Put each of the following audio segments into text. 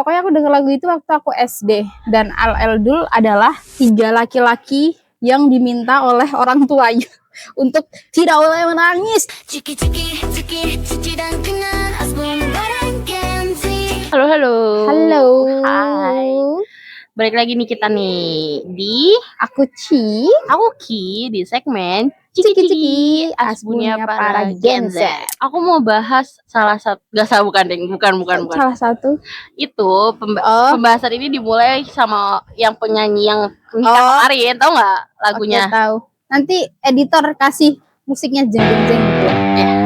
Pokoknya aku denger lagu itu waktu aku SD. Dan Al Eldul adalah 3 laki-laki yang diminta oleh orang tuanya untuk tidak boleh menangis. Halo. Halo. Hai. Balik lagi nih kita nih di Aku Ci. Aku Ki di segmen Ciki-ciki Asbunya para Gen Z. Aku mau bahas salah satu, bukan. Salah satu Itu pembahasan ini dimulai sama yang penyanyi yang nikah kemarin, tau nggak lagunya? Oke, tahu. Nanti editor kasih musiknya jeng-jeng gitu ya.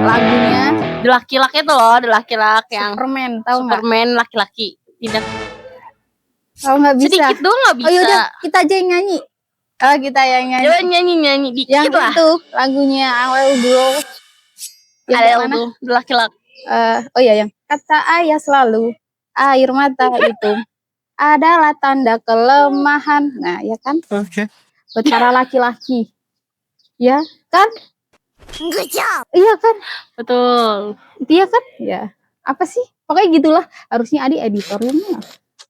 Lagunya The Lucky Luck itu loh, The Lucky Luck yang Superman, tahu nggak? Superman laki-laki. Tidak. Tahu nggak bisa. Sedikit doang nggak bisa. Oh yaudah, kita aja yang nyanyi. Kita yang nyanyi. Coba nyanyi dikit yang lah. Itu lagunya Awel Dulu. Yang mana? The Lucky Luck. Oh iya, yang kata ayah selalu air mata itu adalah tanda kelemahan. Nah, ya kan? Oke. Buat para laki-laki. Ya kan? Good job. Iya kan? Betul. Iya kan? Ya. Apa sih? Pokoknya gitulah. Harusnya Adi editornya.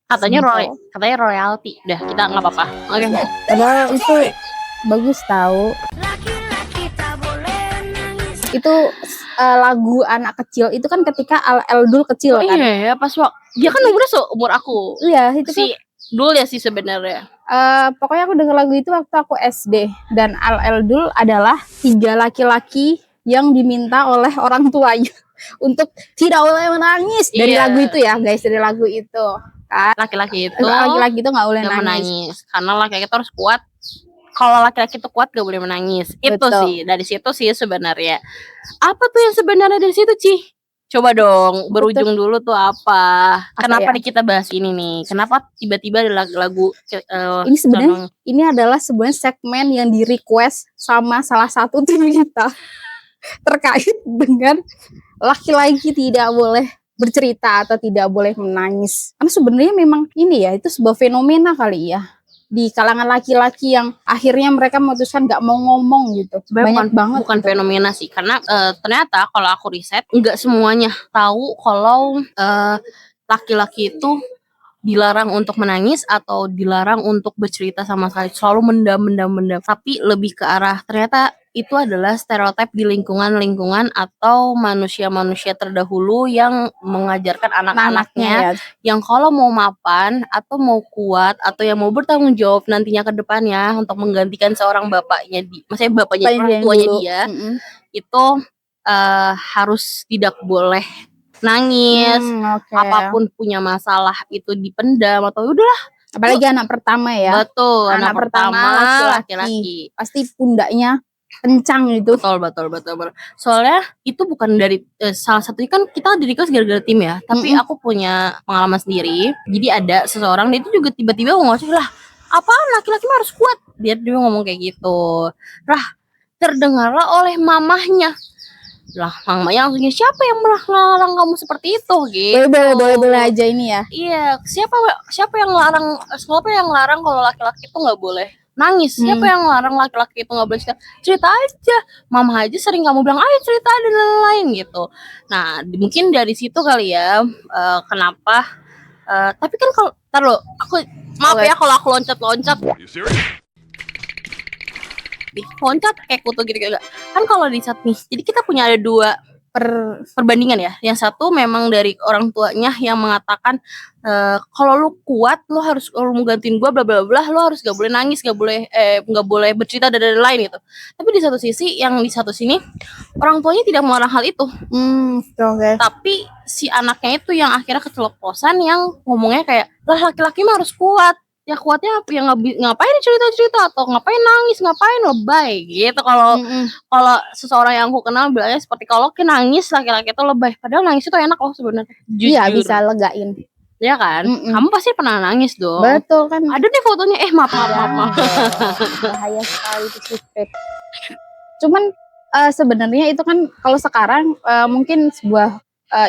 Katanya royalty. Udah, kita nggak apa-apa. Oke. Padahal itu bagus tahu. Itu lagu anak kecil. Itu kan ketika Al Eldul kecil kan. Iya ya, pas dia kan umurnya seumur aku. Iya, itu si Dul ya sih sebenarnya. Pokoknya aku denger lagu itu waktu aku SD. Dan Al Eldul adalah 3 laki-laki yang diminta oleh orang tuanya untuk tidak boleh menangis. Dari lagu itu ya guys, dari lagu itu kan. Laki-laki itu nggak boleh menangis. Karena laki-laki itu harus kuat. Kalau laki-laki itu kuat gak boleh menangis. Betul. Itu sih, dari situ sih sebenarnya. Apa tuh yang sebenarnya dari situ, Ci? Coba dong, berujung dulu tuh apa? Kenapa nih kita bahas ini nih? Kenapa tiba-tiba ada lagu ini sebenarnya ini adalah sebenarnya segmen yang di-request sama salah satu tim kita terkait dengan laki-laki tidak boleh bercerita atau tidak boleh menangis. Karena sebenarnya memang ini ya, itu sebuah fenomena kali ya di kalangan laki-laki yang akhirnya mereka memutuskan gak mau ngomong gitu. Banyak banget. Bukan gitu. Fenomena sih, karena ternyata kalau aku riset nggak semuanya tahu kalau laki-laki itu dilarang untuk menangis atau dilarang untuk bercerita sama sekali, selalu mendam. Tapi lebih ke arah ternyata itu adalah stereotip di lingkungan atau manusia-manusia terdahulu yang mengajarkan anak-anaknya yang kalau mau mapan atau mau kuat atau yang mau bertanggung jawab nantinya ke depannya untuk menggantikan seorang bapaknya, maksudnya bapaknya orang tuanya dia, itu harus tidak boleh nangis, apapun punya masalah itu dipendam atau udahlah. Apalagi anak pertama ya. Betul, anak pertama laki-laki. Pasti pundaknya kencang gitu. Betul. Soalnya itu bukan dari salah satunya kan kita di-request gara-gara tim ya. Tapi aku punya pengalaman sendiri. Jadi ada seseorang dia itu juga tiba-tiba ngomong lah, apaan laki-laki harus kuat. Dia ngomong kayak gitu. Terdengarlah oleh mamahnya. Lah mamanya langsungnya, siapa yang melarang kamu seperti itu gitu. Boleh aja ini ya. Iya, siapa yang larang kalau laki-laki itu nggak boleh nangis. Siapa yang larang laki-laki itu nggak boleh cerita aja. Mama aja sering kamu bilang ayo cerita dan lain-lain gitu. Nah mungkin dari situ kali ya kenapa. Tapi kan kalau taruh aku maaf ya kalau aku loncat kayak kutu gitu kan. Kalau di saat nih, jadi kita punya ada 2 perbandingan ya. Yang satu memang dari orang tuanya yang mengatakan kalau lu kuat, lu harus, kalau mau gantiin gua bla bla bla, lu harus gak boleh nangis, gak boleh bercerita dan lain gitu. Tapi di satu sisi, yang di satu sini orang tuanya tidak melarang hal itu. Tapi si anaknya itu yang akhirnya keceplosan yang ngomongnya kayak, lah laki-laki mah harus kuat. Ya kuatnya yang ngapain cerita-cerita atau ngapain nangis, ngapain lebay gitu. Kalau seseorang yang aku kenal bilangnya seperti kalau nangis laki-laki itu lebay, padahal nangis itu enak loh sebenarnya. Iya, bisa legain. Ya kan? Kamu pasti pernah nangis dong. Betul kan? Ada nih fotonya. Maaf. Bahaya sekali itu secret. Cuman sebenarnya itu kan kalau sekarang mungkin sebuah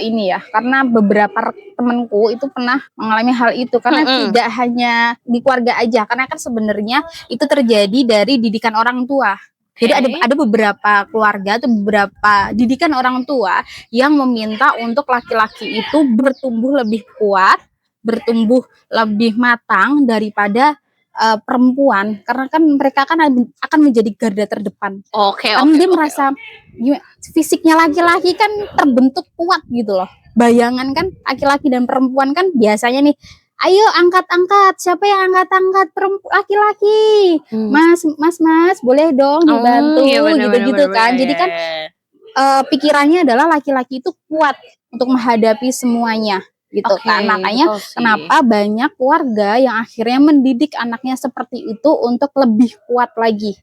ini ya, karena beberapa temanku itu pernah mengalami hal itu karena tidak hanya di keluarga aja, karena kan sebenarnya itu terjadi dari didikan orang tua. Jadi ada beberapa keluarga atau beberapa didikan orang tua yang meminta untuk laki-laki itu bertumbuh lebih kuat bertumbuh lebih matang daripada perempuan, karena kan mereka kan akan menjadi garda terdepan. Oke, Karena oke, dia oke. merasa fisiknya laki-laki kan terbentuk kuat gitu loh. Bayangan kan laki-laki dan perempuan kan biasanya nih, ayo angkat-angkat, siapa yang angkat-angkat laki-laki, mas boleh dong dibantu, Iya, bener, gitu-gitu kan. Jadi kan pikirannya adalah laki-laki itu kuat untuk menghadapi semuanya gitu Oke, kan. Makanya betul sih. kenapa banyak keluarga yang akhirnya mendidik anaknya seperti itu untuk lebih kuat lagi,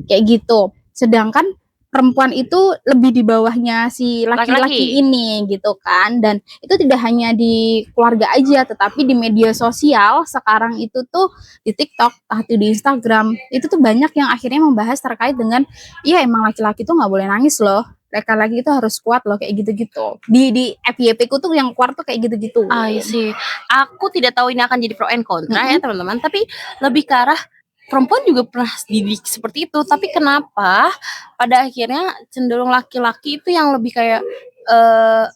kayak gitu. Sedangkan perempuan itu lebih di bawahnya si laki-laki Laki-laki. ini gitu kan. Dan itu tidak hanya di keluarga aja, tetapi di media sosial sekarang itu tuh, di TikTok atau di Instagram itu tuh banyak yang akhirnya membahas terkait dengan, iya emang laki-laki tuh nggak boleh nangis loh, laki-laki itu harus kuat loh, kayak gitu-gitu. Di FYP ku tuh yang keluar tuh kayak gitu-gitu. I see. Aku tidak tahu ini akan jadi pro and kontra ya Mm-mm. teman-teman, tapi lebih ke arah perempuan juga pernah dididik seperti itu, tapi kenapa pada akhirnya cenderung laki-laki itu yang lebih kayak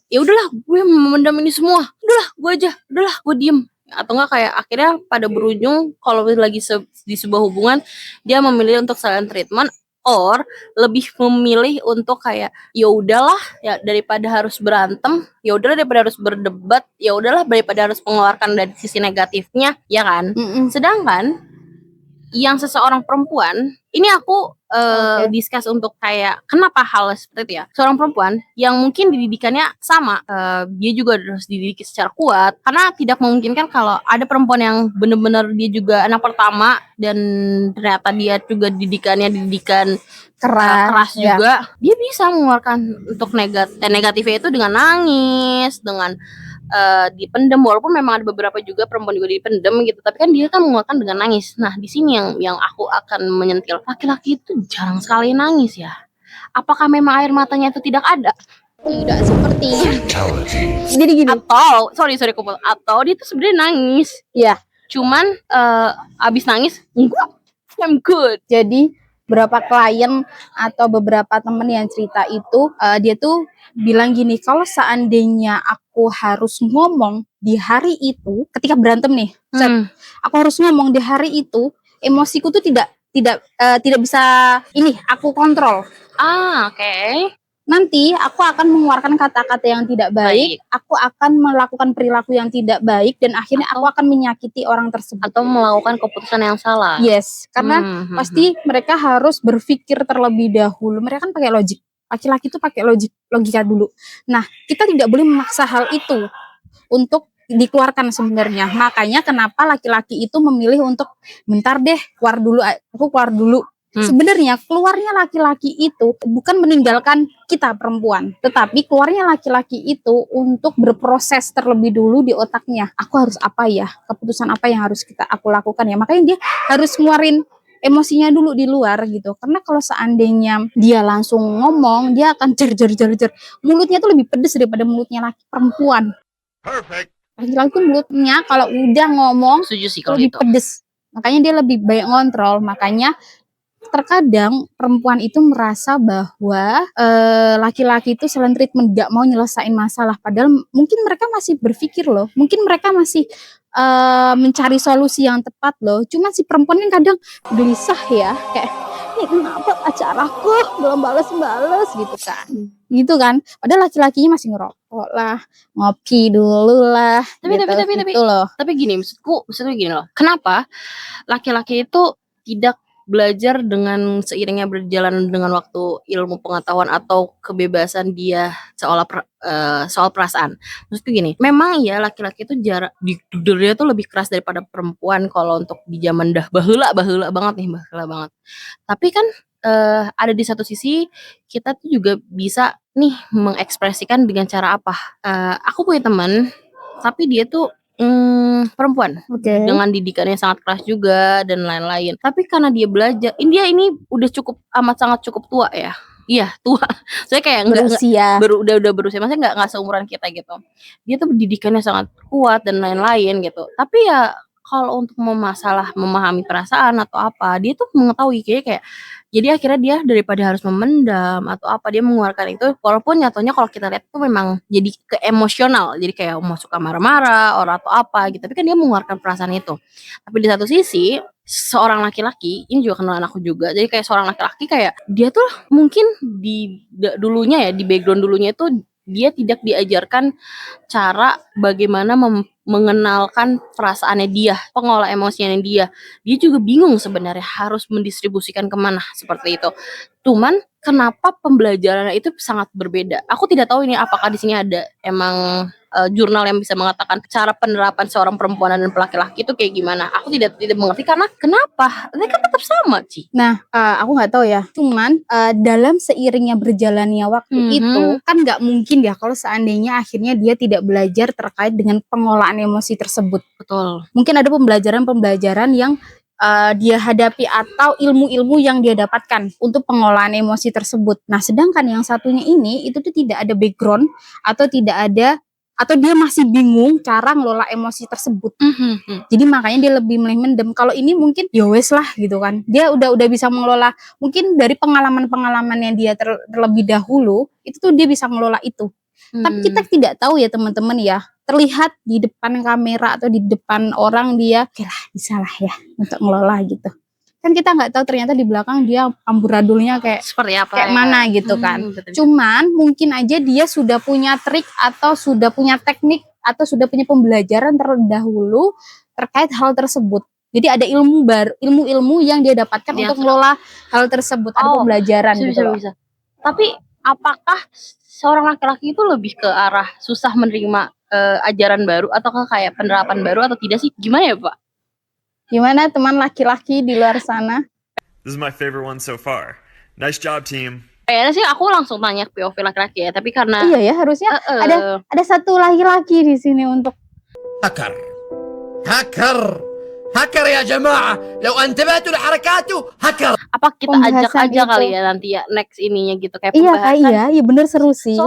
ya udahlah gue memendam ini semua, udahlah gue aja, udahlah gue diem, atau enggak kayak akhirnya pada berujung kalau lagi di sebuah hubungan dia memilih untuk silent treatment, or lebih memilih untuk kayak ya udahlah ya daripada harus berantem, ya udahlah daripada harus berdebat, ya udahlah daripada harus mengeluarkan dari sisi negatifnya, ya kan? Mm-mm. Sedangkan yang seseorang perempuan, ini aku discuss untuk kayak kenapa hal seperti itu ya. Seorang perempuan yang mungkin didikannya sama, dia juga harus dididik secara kuat, karena tidak memungkinkan kalau ada perempuan yang benar-benar dia juga anak pertama dan ternyata dia juga didikan keras ya. juga, dia bisa mengeluarkan untuk negatifnya itu dengan nangis, dengan dipendam, walaupun memang ada beberapa juga perempuan juga dipendam gitu, tapi kan dia kan mengeluarkan dengan nangis. Nah di sini yang aku akan menyentil, laki-laki itu jarang sekali nangis ya. Apakah memang air matanya itu tidak ada? Tidak sepertinya. Jadi gini. Atau sorry kupul, atau dia tuh sebenarnya nangis. Iya. Cuman abis nangis, enggak, I'm good. Jadi beberapa klien atau beberapa temen yang cerita itu, dia tuh bilang gini, kalau seandainya aku harus ngomong di hari itu, ketika berantem nih, aku harus ngomong di hari itu, emosiku tuh tidak bisa ini aku kontrol. Oke. Nanti aku akan mengeluarkan kata-kata yang tidak baik, aku akan melakukan perilaku yang tidak baik, dan akhirnya aku akan menyakiti orang tersebut. Atau melakukan keputusan yang salah. Yes, karena pasti mereka harus berpikir terlebih dahulu. Mereka kan pakai logik. Laki-laki itu pakai logika dulu. Nah, kita tidak boleh memaksa hal itu untuk dikeluarkan sebenarnya. Makanya kenapa laki-laki itu memilih untuk bentar deh, aku keluar dulu. Sebenarnya keluarnya laki-laki itu bukan meninggalkan kita perempuan, tetapi keluarnya laki-laki itu untuk berproses terlebih dulu di otaknya. Aku harus apa ya? Keputusan apa yang harus aku lakukan ya? Makanya dia harus ngeluarin emosinya dulu di luar gitu. Karena kalau seandainya dia langsung ngomong, dia akan jer. Mulutnya tuh lebih pedes daripada mulutnya perempuan. Perfect. Laki-laki mulutnya kalau udah ngomong lebih pedes. Makanya dia lebih banyak ngontrol. Makanya terkadang perempuan itu merasa bahwa laki-laki itu silent treatment, gak mau nyelesain masalah, padahal mungkin mereka masih berpikir loh, mungkin mereka masih mencari solusi yang tepat loh. Cuma si perempuan kan kadang gelisah ya, kayak ini kenapa pacar aku belum balas gitu kan, padahal laki-lakinya masih ngerokok lah, ngopi dulu lah, tapi gini, maksudnya gini loh, kenapa laki-laki itu tidak belajar dengan seiringnya berjalan dengan waktu ilmu pengetahuan atau kebebasan dia soal perasaan. Maksudku gini, memang ya laki-laki itu dia tuh lebih keras daripada perempuan kalau untuk di zaman baheula banget nih, baheula banget. Tapi kan ada di satu sisi kita tuh juga bisa nih mengekspresikan dengan cara apa. Aku punya teman, tapi dia tuh perempuan, dengan didikannya sangat keras juga dan lain-lain. Tapi karena dia belajar, dia ini udah sangat cukup tua ya. Iya, tua. Saya kayak udah berusia, maksudnya nggak seumuran kita gitu. Dia tuh didikannya sangat kuat dan lain-lain gitu. Tapi ya kalau untuk memahami perasaan atau apa, dia tuh mengetahui kayak Jadi akhirnya dia daripada harus memendam atau apa, dia mengeluarkan itu, walaupun nyatanya kalau kita lihat tuh memang jadi ke emosional, jadi kayak mau suka marah-marah orang atau apa gitu, tapi kan dia mengeluarkan perasaan itu. Tapi di satu sisi seorang laki-laki, ini juga kenalan aku juga, jadi kayak seorang laki-laki kayak dia tuh mungkin dulunya ya, di background dulunya itu dia tidak diajarkan cara bagaimana mengenalkan perasaannya dia, pengolah emosinya dia. Dia juga bingung sebenarnya harus mendistribusikan kemana seperti itu. Cuman kenapa pembelajarannya itu sangat berbeda? Aku tidak tahu ini apakah di sini ada emang jurnal yang bisa mengatakan cara penerapan seorang perempuan dan laki-laki itu kayak gimana. Aku tidak mengerti karena kenapa? Mereka tetap sama, Ci. Nah, aku nggak tahu ya. Cuman dalam seiringnya berjalannya waktu itu kan nggak mungkin ya kalau seandainya akhirnya dia tidak belajar terkait dengan pengolahan emosi tersebut. Betul. Mungkin ada pembelajaran yang dia hadapi atau ilmu-ilmu yang dia dapatkan untuk pengolahan emosi tersebut. Nah, sedangkan yang satunya ini itu tuh tidak ada background atau tidak ada, atau dia masih bingung cara ngelola emosi tersebut. Jadi makanya dia lebih milih mendem. Kalau ini mungkin ya wes lah gitu kan. Dia udah bisa mengelola, mungkin dari pengalaman-pengalaman yang dia terlebih dahulu, itu tuh dia bisa ngelola itu. Tapi kita tidak tahu ya teman-teman ya. Terlihat di depan kamera atau di depan orang dia, oke lah bisa lah ya untuk ngelola gitu. Kan kita nggak tahu ternyata di belakang dia amburadulnya kayak seperti apa kayak ya? mana gitu kan. Betul. Cuman mungkin aja dia sudah punya trik atau sudah punya teknik atau sudah punya pembelajaran terdahulu terkait hal tersebut. Jadi ada ilmu baru, ilmu-ilmu yang dia dapatkan untuk mengelola hal tersebut. Ada pembelajaran gitu loh. Bisa. Tapi apakah seorang laki-laki itu lebih ke arah susah menerima ajaran baru atau kayak penerapan baru atau tidak sih? Gimana ya, Pak? Gimana teman laki-laki di luar sana? This is my favorite one so far. Nice job, team. Kayaknya sih aku langsung tanya POV laki-laki ya, tapi karena iya ya harusnya ada satu laki-laki di sini untuk هاكر هاكر يا جماعة لو انتبهتوا لحركاته هاكر. Apa kita ajak aja kali ya nanti ya next ininya gitu kayak pembahasan. Iya bener seru sih.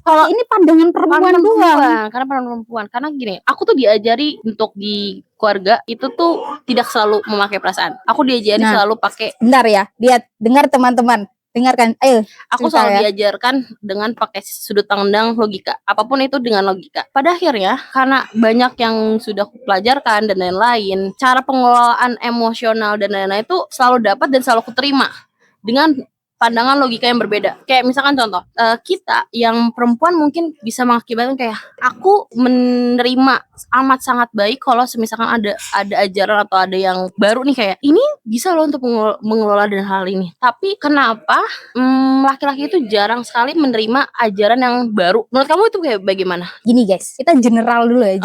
Kalau ini pandangan perempuan doang. Karena perempuan. Karena gini, aku tuh diajari untuk di keluarga itu tuh tidak selalu memakai perasaan. Aku diajari selalu pakai. Bentar ya, lihat, dengar teman-teman, dengarkan. Ayo. Aku selalu diajarkan dengan pakai sudut pandang logika. Apapun itu dengan logika. Pada akhirnya, karena banyak yang sudah aku pelajarkan dan lain-lain, cara pengelolaan emosional dan lain-lain itu selalu dapat dan selalu kuterima dengan pandangan logika yang berbeda. Kayak misalkan contoh, kita yang perempuan mungkin bisa mengakibatkan kayak aku menerima amat sangat baik kalau misalkan ada ajaran atau ada yang baru nih kayak ini bisa loh untuk mengelola dan hal ini. Tapi kenapa laki-laki itu jarang sekali menerima ajaran yang baru? Menurut kamu itu kayak bagaimana? Gini guys, kita general dulu ya.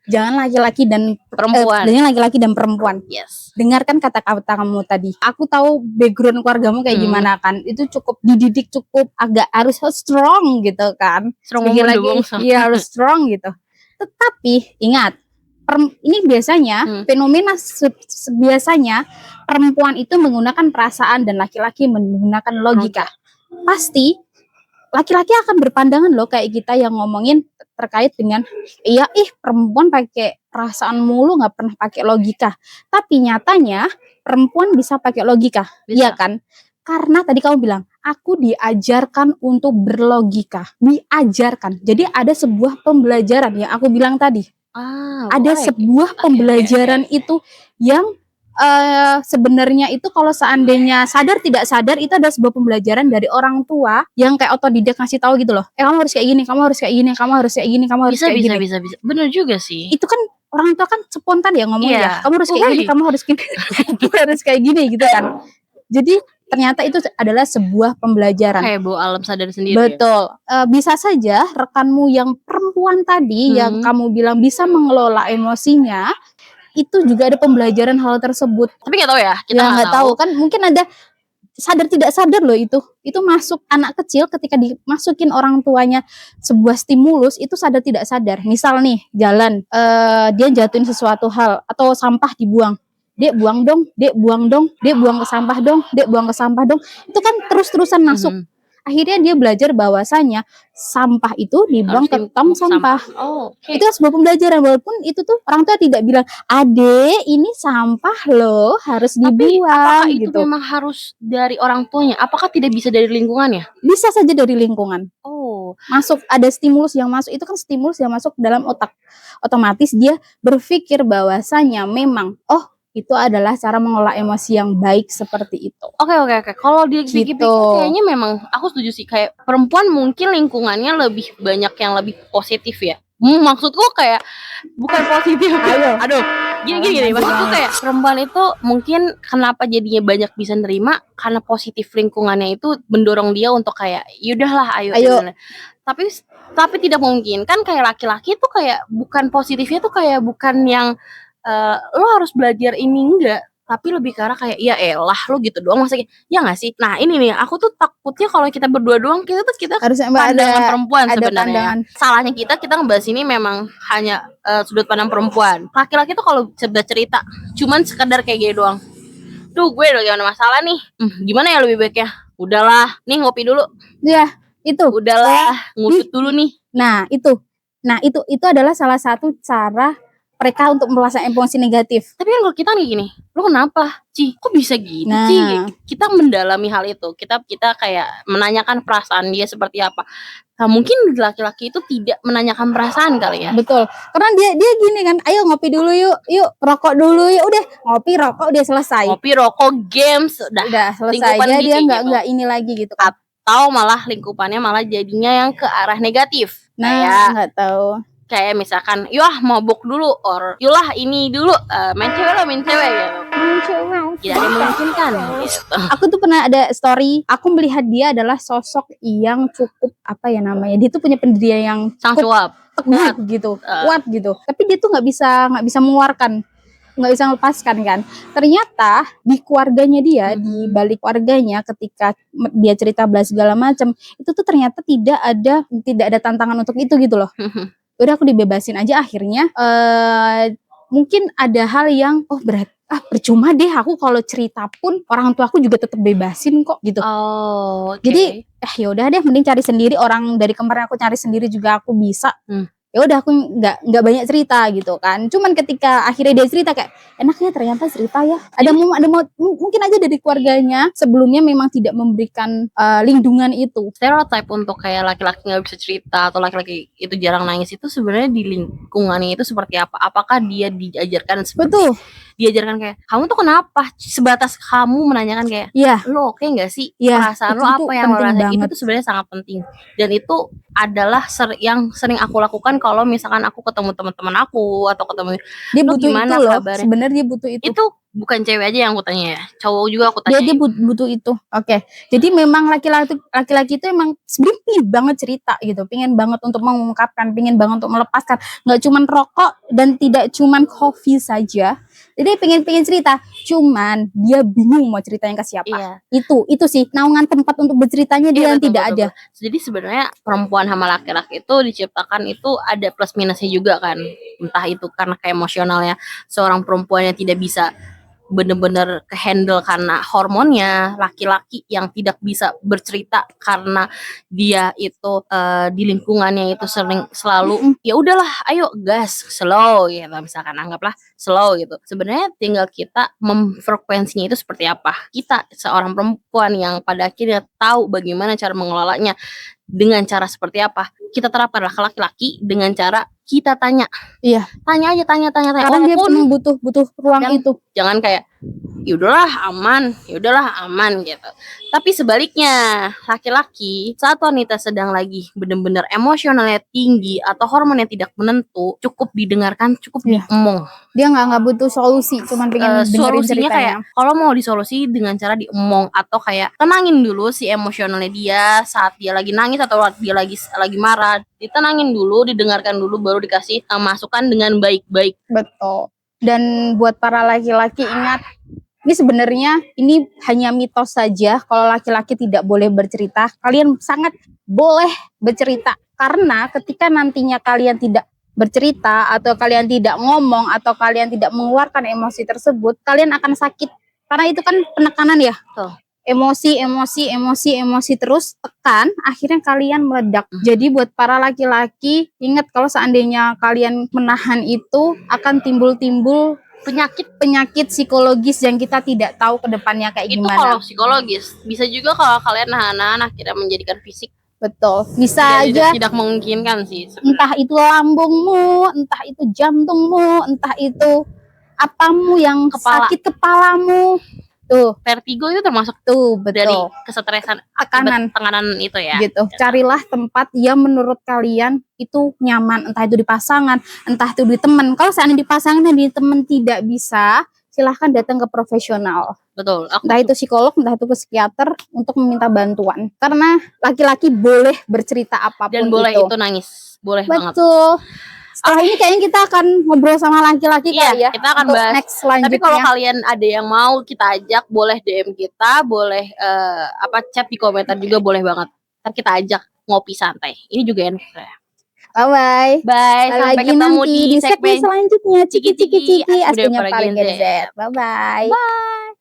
Jangan laki-laki dan perempuan. Jangan laki-laki dan perempuan. Yes. Dengarkan kata-kata kamu tadi. Aku tahu background keluargamu kayak gimana kan. Itu cukup dididik, cukup agak harus strong gitu kan. Iya harus strong gitu. Tetapi ingat, ini biasanya fenomena biasanya perempuan itu menggunakan perasaan dan laki-laki menggunakan logika. Pasti laki-laki akan berpandangan loh kayak kita yang ngomongin terkait dengan perempuan pakai perasaan mulu nggak pernah pakai logika. Tapi nyatanya perempuan bisa pakai logika, iya kan? Karena tadi kamu bilang aku diajarkan untuk berlogika, diajarkan. Jadi ada sebuah pembelajaran yang aku bilang tadi. Ada sebuah pembelajaran itu yang sebenarnya itu kalau seandainya sadar tidak sadar itu ada sebuah pembelajaran dari orang tua yang kayak otodidak ngasih tahu gitu loh. Kamu harus kayak gini, kamu harus kayak gini, kamu harus kayak gini, kamu harus kayak gini. Bisa. Bener juga sih. Itu kan orang tua kan spontan ya ngomongnya. Yeah. Kamu harus kayak gini, kamu harus gini, kamu harus kayak gini gitu kan. Jadi ternyata itu adalah sebuah pembelajaran. Kayak bawa alam sadar sendiri. Betul. Bisa saja rekanmu yang perempuan tadi yang kamu bilang bisa mengelola emosinya, itu juga ada pembelajaran hal tersebut. Tapi nggak tahu ya, kita nggak tahu kan, mungkin ada sadar tidak sadar loh itu masuk anak kecil ketika dimasukin orang tuanya sebuah stimulus itu sadar tidak sadar. Misal nih jalan, dia jatuhin sesuatu hal atau sampah dibuang, dek buang dong, dek buang dong, dek buang ke sampah dong, dek buang ke sampah dong, itu kan terus-terusan masuk. akhirnya dia belajar bahwasanya sampah itu dibuang ke tong sampah. Oh, oke. Itu sebuah pembelajaran, walaupun itu tuh orang tua tidak bilang, "Adek, ini sampah loh, harus Tapi apakah dibuang," itu gitu. memang harus dari orang tuanya? Apakah tidak bisa dari lingkungannya? Bisa saja dari lingkungan. Oh, Masuk, ada stimulus yang masuk, itu kan stimulus yang masuk dalam otak. Otomatis dia berpikir bahwasanya memang, oh, itu adalah cara mengelola emosi yang baik seperti itu. oke. Kalau dipikir-pikir Gitu. kayaknya memang aku setuju sih, kayak perempuan mungkin lingkungannya lebih banyak yang lebih positif ya. Maksudku kayak bukan positif. Aduh, gini. Maksudku kayak perempuan itu mungkin kenapa jadinya banyak bisa nerima karena positif lingkungannya itu mendorong dia untuk kayak yaudahlah ayo. Ayo. Tapi tidak mungkin kan, kayak laki-laki tuh kayak bukan positifnya tuh kayak bukan yang lo harus belajar ini, enggak, tapi lebih ke arah kayak ya elah lo gitu doang maksudnya, ya nggak sih? Nah ini nih aku tuh takutnya kalau kita berdua doang kita Harusnya pandangan perempuan ada sebenarnya. pandangan. Salahnya kita ngebahas ini memang hanya sudut pandang perempuan. Laki-laki tuh kalau sekedar cerita cuman sekedar kayak gini doang. Duh gue udah gimana masalah nih, gimana ya lebih baik ya? Udahlah, nih ngopi dulu. Ya, itu. Udahlah, ngusut dulu nih. Nah, itu adalah salah satu cara mereka untuk merasakan emosi negatif. Tapi kan kalau kita nih gini, lo kenapa? Ci, kok bisa gitu Nah. Ci? Kita mendalami hal itu. Kita kayak menanyakan perasaan dia seperti apa. Nah, mungkin laki-laki itu tidak menanyakan perasaan kali ya. Betul. Karena dia gini kan, ayo ngopi dulu yuk, rokok dulu yuk, udah ngopi rokok udah selesai. Ngopi, rokok, games, Udah selesai. lingkupan Dia gitu. nggak ini lagi gitu kan. Atau malah lingkupannya malah jadinya yang ke arah negatif. Nah, nggak tahu. Kayak misalkan, yah mabuk dulu, or yulah ini dulu, main cewek gitu. Tidak ada yang memungkinkan gitu. Aku tuh pernah ada story, aku melihat dia adalah sosok yang cukup apa ya namanya, dia tuh punya pendirian yang Sang cukup cuap. teguh gitu, kuat gitu. Tapi dia tuh nggak bisa mengeluarkan, nggak bisa melepaskan kan. Ternyata di keluarganya dia, di balik keluarganya ketika dia cerita belas segala macam, itu tuh ternyata tidak ada tantangan untuk itu gitu loh. Udah aku dibebasin aja akhirnya. Mungkin ada hal yang percuma deh aku kalau cerita pun orang tua aku juga tetap bebasin kok gitu. Oh, okay. Jadi ya udah deh, mending cari sendiri, orang dari kemarin aku cari sendiri juga aku bisa. Ya udah aku nggak banyak cerita gitu kan. Cuman ketika akhirnya dia cerita kayak enaknya ternyata cerita ya. Ada mungkin aja dari keluarganya sebelumnya memang tidak memberikan lindungan itu. Stereotype untuk kayak laki-laki nggak bisa cerita atau laki-laki itu jarang nangis itu sebenarnya di lingkungannya itu seperti apa? Apakah dia diajarkan Betul. Diajarkan kayak kamu tuh kenapa? Sebatas kamu menanyakan kayak lo oke nggak sih? Perasaan lo apa yang lo rasain? Itu tuh sebenarnya sangat penting. Dan itu adalah yang sering aku lakukan kalau misalkan aku ketemu teman-teman aku atau ketemu dia butuh gimana itu loh. Kabarnya? Sebenarnya dia butuh itu. Itu bukan cewek aja yang aku tanya ya, cowok juga aku tanya. Dia butuh itu. Oke. Jadi memang laki-laki itu emang sebenarnya pingin banget cerita gitu, pingin banget untuk mengungkapkan, pingin banget untuk melepaskan. Nggak cuman rokok dan tidak cuman kopi saja. Jadi pengen cerita, cuman dia bingung mau ceritanya ke siapa. Iya. Itu sih naungan tempat untuk berceritanya dia yang tidak ada. Jadi sebenarnya perempuan sama laki-laki itu diciptakan itu ada plus minusnya juga kan. Entah itu karena kayak emosionalnya seorang perempuan yang tidak bisa bener-bener kehandle karena hormonnya, laki-laki yang tidak bisa bercerita karena dia itu di lingkungannya itu selalu ya udahlah ayo gas slow gitu, misalkan anggaplah slow gitu. Sebenarnya tinggal kita memfrekuensinya itu seperti apa. Kita seorang perempuan yang pada akhirnya tahu bagaimana cara mengelolanya dengan cara seperti apa, kita terapkanlah ke laki-laki dengan cara kita tanya. Iya. Tanya aja. Karena dia butuh ruang itu. Jangan kayak yaudahlah aman gitu. Tapi sebaliknya, laki-laki saat wanita sedang lagi benar-benar emosionalnya tinggi atau hormonnya tidak menentu, cukup didengarkan, cukup diemong. Dia nggak butuh solusi, cuman pengen dengerin ceritanya. Kayak kalau mau disolusi dengan cara diemong atau kayak tenangin dulu si emosionalnya dia saat dia lagi nangis atau dia lagi marah, ditenangin dulu, didengarkan dulu, baru dikasih masukan dengan baik-baik. Betul. Dan buat para laki-laki ingat, ini sebenarnya ini hanya mitos saja kalau laki-laki tidak boleh bercerita. Kalian sangat boleh bercerita, karena ketika nantinya kalian tidak bercerita atau kalian tidak ngomong atau kalian tidak mengeluarkan emosi tersebut, kalian akan sakit. Karena itu kan penekanan ya. emosi terus, tekan, akhirnya kalian meledak. Jadi buat para laki-laki, ingat kalau seandainya kalian menahan itu akan timbul penyakit psikologis yang kita tidak tahu ke depannya kayak Itu gimana. kalau psikologis. Bisa juga kalau kalian nahan akhirnya menjadikan fisik. Betul. Bisa aja Tidak memungkinkan sih sebenarnya. entah itu lambungmu, entah itu jantungmu, entah itu apamu yang sakit kepalamu. Tuh, Vertigo itu termasuk tuh dari betul. kesetresan Tekanan. tekanan itu ya. Gitu. Carilah tempat yang menurut kalian itu nyaman, entah itu di pasangan, entah itu di teman. Kalau seandainya di pasangan dan di teman tidak bisa, silahkan datang ke profesional. Betul. Aku Entah itu psikolog, entah itu ke psikiater untuk meminta bantuan. Karena laki-laki boleh bercerita apapun dan boleh itu. itu nangis. Boleh banget. Betul. Setelah ini kayaknya kita akan ngobrol sama laki-laki Iya, kali ya. kita akan untuk bahas. next selanjutnya. Tapi kalau kalian ada yang mau kita ajak, boleh DM kita, boleh chat di komentar juga boleh banget. Ntar kita ajak ngopi santai. Ini juga enak. Bye-bye. Bye, sampai Lagi ketemu nanti di di segmen segmen selanjutnya. Ciki-ciki-ciki. Aslinya Aslinya para paling Gen Z. Gen Z. Bye-bye. Bye.